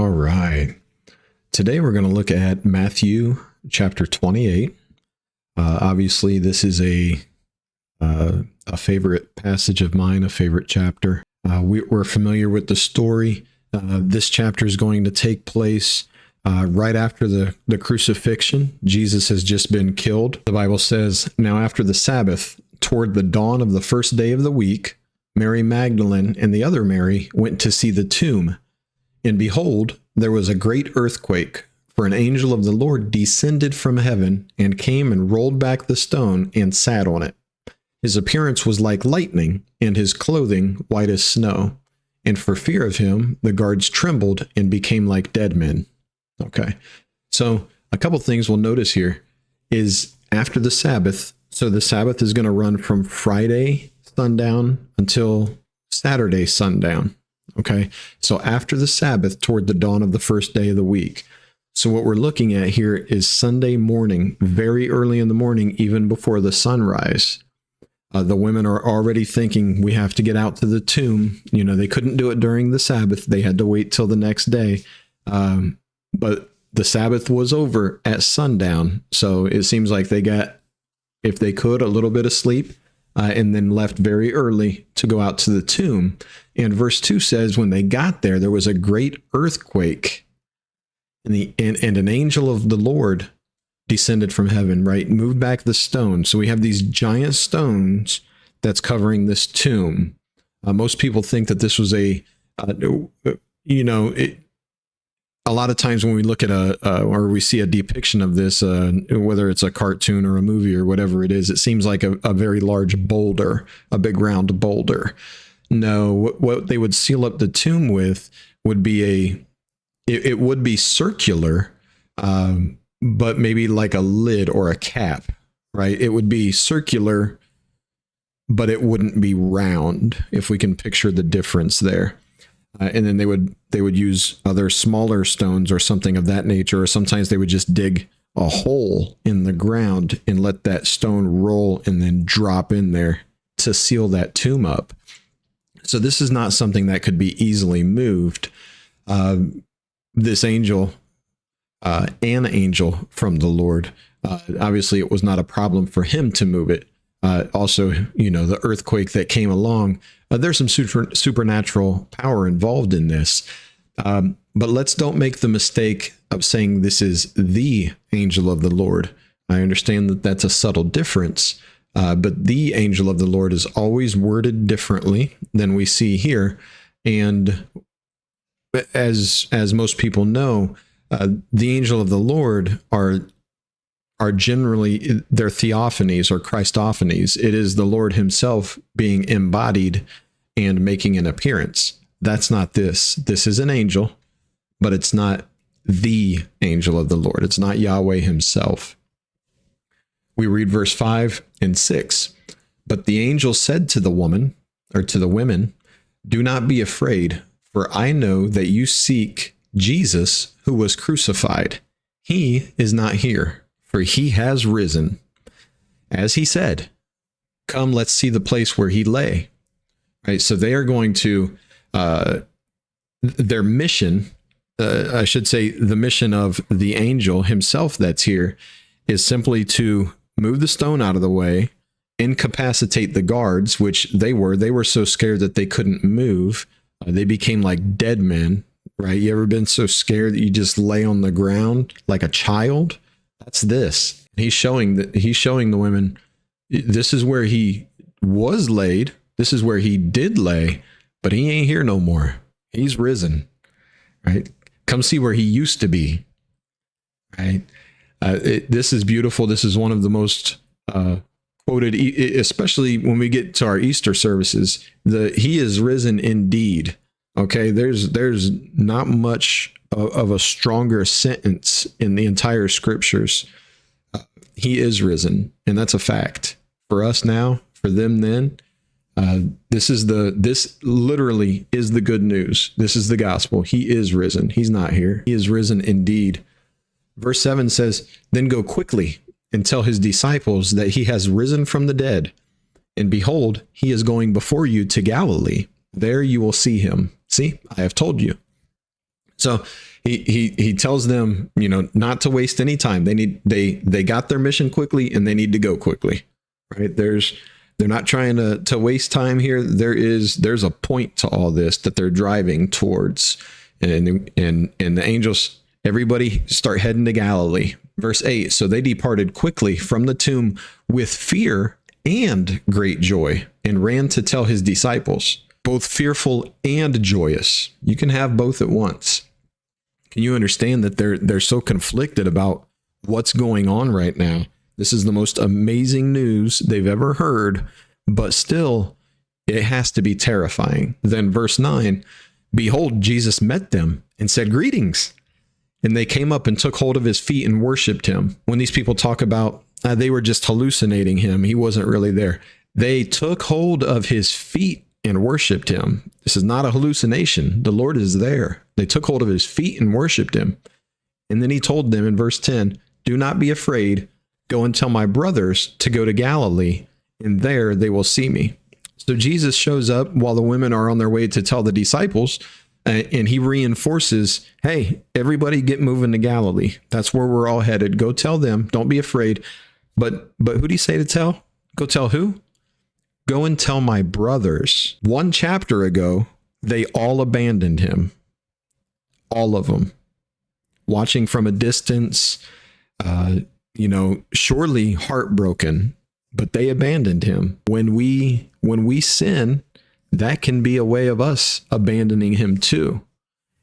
All right. Today we're going to look at Matthew chapter 28. Obviously, this is a favorite passage of mine, a favorite chapter. We're familiar with the story. This chapter is going to take place right after the crucifixion. Jesus has just been killed. The Bible says, "Now after the Sabbath, toward the dawn of the first day of the week, Mary Magdalene and the other Mary went to see the tomb. And behold, there was a great earthquake, for an angel of the Lord descended from heaven and came and rolled back the stone and sat on it. His appearance was like lightning, and his clothing white as snow. And for fear of him, the guards trembled and became like dead men." Okay, so a couple things we'll notice here is after the Sabbath. So the Sabbath is going to run from Friday sundown until Saturday sundown. Okay, so after the Sabbath, toward the dawn of the first day of the week. So what we're looking at here is Sunday morning, very early in the morning, even before the sunrise. The women are already thinking, we have to get out to the tomb. You know, they couldn't do it during the Sabbath. They had to wait till the next day. But the Sabbath was over at sundown. So it seems like they got, if they could, a little bit of sleep. And then left very early to go out to the tomb. And verse 2 says, when they got there, there was a great earthquake, and an angel of the Lord descended from heaven, right? Moved back the stone. So we have these giant stones that's covering this tomb. Most people think that this was a lot of times when we look at or we see a depiction of this, whether it's a cartoon or a movie or whatever it is, it seems like a very large boulder, a big round boulder. No, what they would seal up the tomb with would be it would be circular, but maybe like a lid or a cap, right? It would be circular, but it wouldn't be round, if we can picture the difference there. And then they would use other smaller stones or something of that nature, or sometimes they would just dig a hole in the ground and let that stone roll and then drop in there to seal that tomb up. So this is not something that could be easily moved. This angel, an angel from the Lord, obviously it was not a problem for him to move it. Also, the earthquake that came along, there's some supernatural power involved in this. But don't make the mistake of saying this is the angel of the Lord. I understand that that's a subtle difference, but the angel of the Lord is always worded differently than we see here. And as most people know, the angel of the Lord are generally, they're theophanies or Christophanies. It is the Lord himself being embodied and making an appearance. That's not this. This is an angel, but it's not the angel of the Lord. It's not Yahweh himself. We read verse 5 and 6. But the angel said to the woman, or to the women, "Do not be afraid, for I know that you seek Jesus who was crucified. He is not here, for he has risen, as he said. Come, let's see the place where he lay." Right. So they are going to, their mission, I should say the mission of the angel himself that's here, is simply to move the stone out of the way, incapacitate the guards, which they were so scared that they couldn't move. They became like dead men, right? You ever been so scared that you just lay on the ground like a child? That's this. He's showing the women, this is where he was laid. This is where he did lay, but he ain't here no more. He's risen, right? Come see where he used to be, right? This is beautiful. This is one of the most quoted, especially when we get to our Easter services. He is risen indeed. Okay, there's not much of a stronger sentence in the entire scriptures. He is risen, and that's a fact for us now, for them then. This literally is the good news. This is the gospel. He is risen. He's not here. He is risen indeed. Verse 7 says, "Then go quickly and tell his disciples that he has risen from the dead. And behold, he is going before you to Galilee. There you will see him." See, I have told you. So he tells them, not to waste any time. They got their mission quickly and they need to go quickly, right? They're not trying to waste time here. There's a point to all this that they're driving towards. And the angels, everybody start heading to Galilee. Verse 8, so they departed quickly from the tomb with fear and great joy and ran to tell his disciples, both fearful and joyous. You can have both at once. Can you understand that they're so conflicted about what's going on right now? This is the most amazing news they've ever heard, but still it has to be terrifying. Then verse 9, behold, Jesus met them and said, greetings. And they came up and took hold of his feet and worshiped him. When these people talk about they were just hallucinating him, he wasn't really there. They took hold of his feet and worshiped him. This is not a hallucination. The Lord is there. They took hold of his feet and worshiped him. And then he told them in verse 10, do not be afraid. Go and tell my brothers to go to Galilee, and there they will see me. So Jesus shows up while the women are on their way to tell the disciples, and he reinforces, hey, everybody get moving to Galilee. That's where we're all headed. Go tell them. Don't be afraid. But who did he say to tell? Go tell who? Go and tell my brothers. 1 chapter ago, they all abandoned him. All of them. Watching from a distance, surely heartbroken, but they abandoned him. When we sin, that can be a way of us abandoning him too.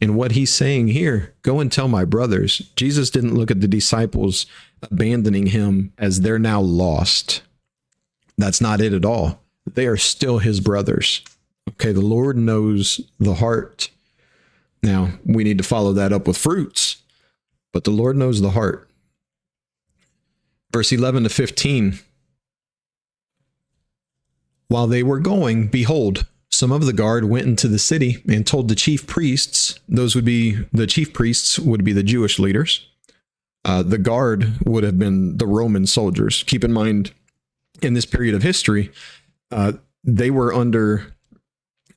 And what he's saying here, go and tell my brothers. Jesus didn't look at the disciples abandoning him as they're now lost. That's not it at all. They are still his brothers. Okay, the Lord knows the heart. Now, we need to follow that up with fruits, but the Lord knows the heart. Verse 11 to 15. While they were going, behold, some of the guard went into the city and told the chief priests, the chief priests would be the Jewish leaders. The guard would have been the Roman soldiers. Keep in mind, in this period of history, they were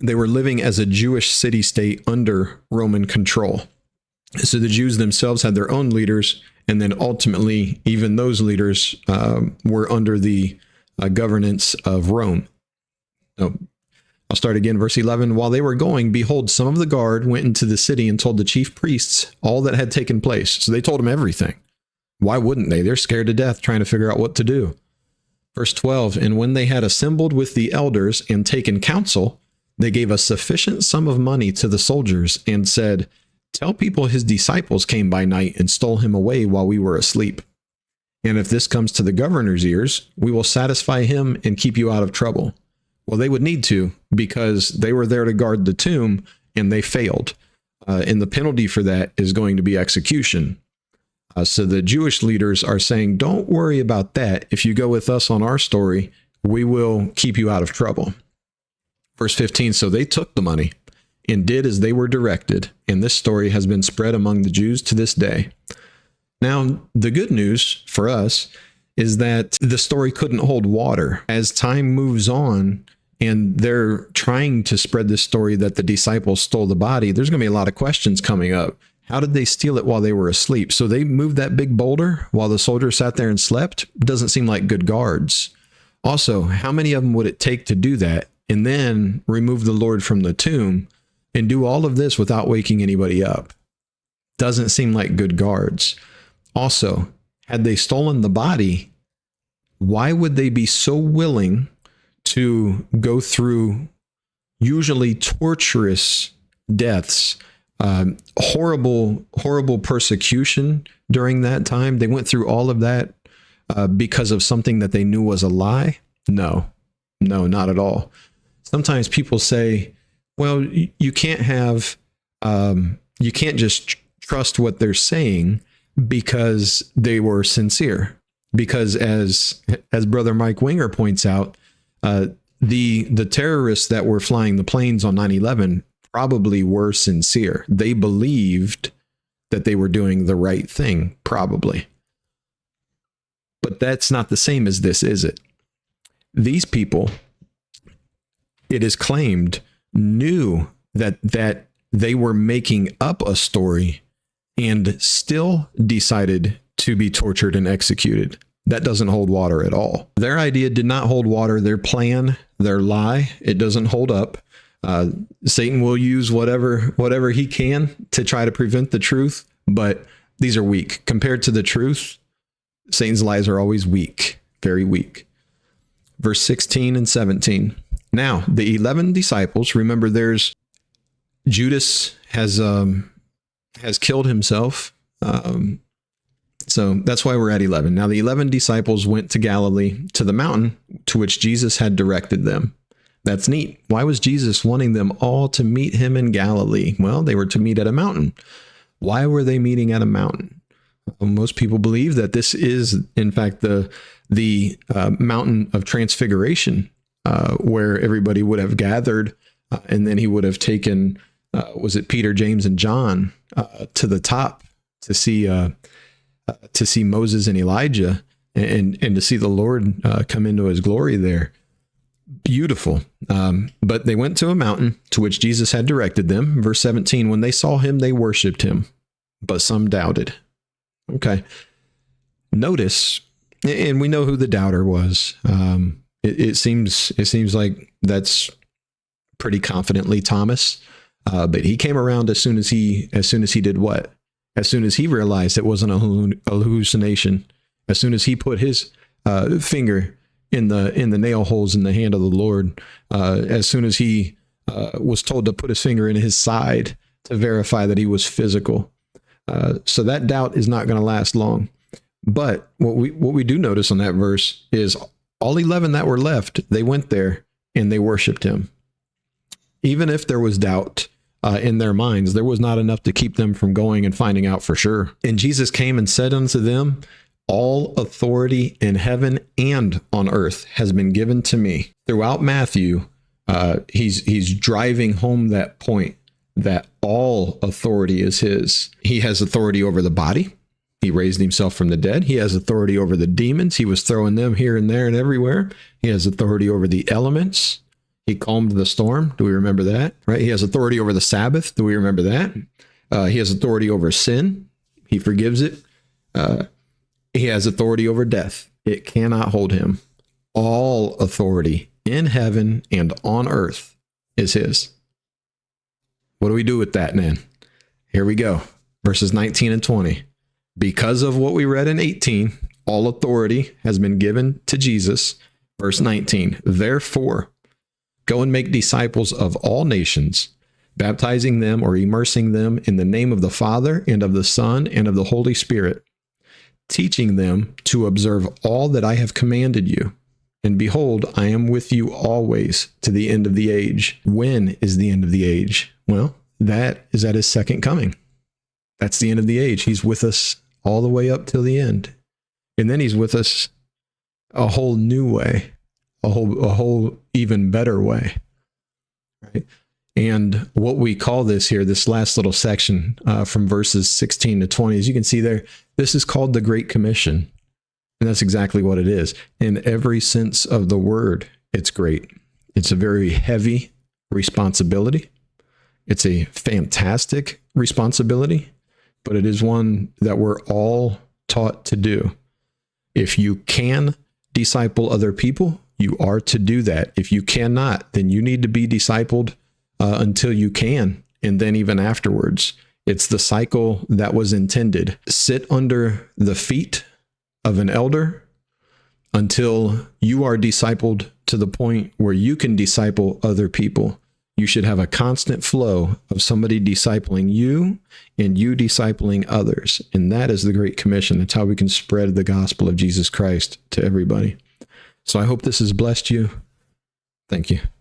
living as a Jewish city-state under Roman control. So the Jews themselves had their own leaders, and then ultimately, even those leaders were under the governance of Rome. So I'll start again, verse 11. While they were going, behold, some of the guard went into the city and told the chief priests all that had taken place. So they told them everything. Why wouldn't they? They're scared to death trying to figure out what to do. Verse 12, and when they had assembled with the elders and taken counsel, they gave a sufficient sum of money to the soldiers and said, tell people his disciples came by night and stole him away while we were asleep. And if this comes to the governor's ears, we will satisfy him and keep you out of trouble. Well, they would need to, because they were there to guard the tomb and they failed. And the penalty for that is going to be execution. So the Jewish leaders are saying, don't worry about that. If you go with us on our story, we will keep you out of trouble. Verse 15, so they took the money and did as they were directed. And this story has been spread among the Jews to this day. Now, the good news for us is that the story couldn't hold water. As time moves on and they're trying to spread this story that the disciples stole the body, there's going to be a lot of questions coming up. How did they steal it while they were asleep? So they moved that big boulder while the soldiers sat there and slept? Doesn't seem like good guards. Also, how many of them would it take to do that and then remove the Lord from the tomb and do all of this without waking anybody up? Doesn't seem like good guards. Also, had they stolen the body, why would they be so willing to go through usually torturous deaths, horrible persecution during that time? They went through all of that because of something that they knew was a lie? No, not at all. Sometimes people say, well, you can't just trust what they're saying because they were sincere. Because as Brother Mike Winger points out, the terrorists that were flying the planes on 9/11 probably were sincere. They believed that they were doing the right thing, probably. But that's not the same as this, is it? These people, it is claimed, knew that they were making up a story and still decided to be tortured and executed. That doesn't hold water at all. Their idea did not hold water. Their plan, their lie, it doesn't hold up. Satan will use whatever he can to try to prevent the truth, but these are weak. Compared to the truth, Satan's lies are always weak, very weak. Verse 16 and 17. Now, the 11 disciples, remember there's Judas has killed himself. So that's why we're at 11. Now, the 11 disciples went to Galilee, to the mountain to which Jesus had directed them. That's neat. Why was Jesus wanting them all to meet him in Galilee? Well, they were to meet at a mountain. Why were they meeting at a mountain? Most people believe that this is, in fact, the mountain of transfiguration, where everybody would have gathered, and then he would have taken, was it Peter, James, and John to the top to see Moses and Elijah and to see the Lord come into his glory there. Beautiful. But they went to a mountain to which Jesus had directed them. Verse 17, when they saw him, they worshiped him, but some doubted. Okay. Notice, and we know who the doubter was. It seems like that's pretty confidently Thomas. But he came around as soon as he did what? As soon as he realized it wasn't a hallucination. As soon as he put his finger in the nail holes in the hand of the Lord, as soon as he was told to put his finger in his side to verify that he was physical. So that doubt is not going to last long. But what we do notice on that verse is all 11 that were left, they went there and they worshiped him. Even if there was doubt in their minds, there was not enough to keep them from going and finding out for sure. And Jesus came and said unto them, all authority in heaven and on earth has been given to me. Throughout Matthew, he's driving home that point that all authority is his. He has authority over the body. He raised himself from the dead. He has authority over the demons. He was throwing them here and there and everywhere. He has authority over the elements. He calmed the storm. Do we remember that? Right? He has authority over the Sabbath. Do we remember that? He has authority over sin. He forgives it. He has authority over death. It cannot hold him. All authority in heaven and on earth is his. What do we do with that, man? Here we go. Verses 19 and 20. Because of what we read in 18, all authority has been given to Jesus. Verse 19. Therefore, go and make disciples of all nations, baptizing them or immersing them in the name of the Father and of the Son and of the Holy Spirit, teaching them to observe all that I have commanded you. And behold, I am with you always to the end of the age. When is the end of the age? Well, that is at his second coming. That's the end of the age. He's with us all the way up till the end. And then he's with us a whole new way, a whole even better way. Right? And what we call this here, this last little section from verses 16 to 20, as you can see there, this is called the Great Commission. And that's exactly what it is. In every sense of the word, it's great. It's a very heavy responsibility. It's a fantastic responsibility, but it is one that we're all taught to do. If you can disciple other people, you are to do that. If you cannot, then you need to be discipled until you can, and then even afterwards. It's the cycle that was intended. Sit under the feet of an elder until you are discipled to the point where you can disciple other people. You should have a constant flow of somebody discipling you and you discipling others. And that is the Great Commission. That's how we can spread the gospel of Jesus Christ to everybody. So I hope this has blessed you. Thank you.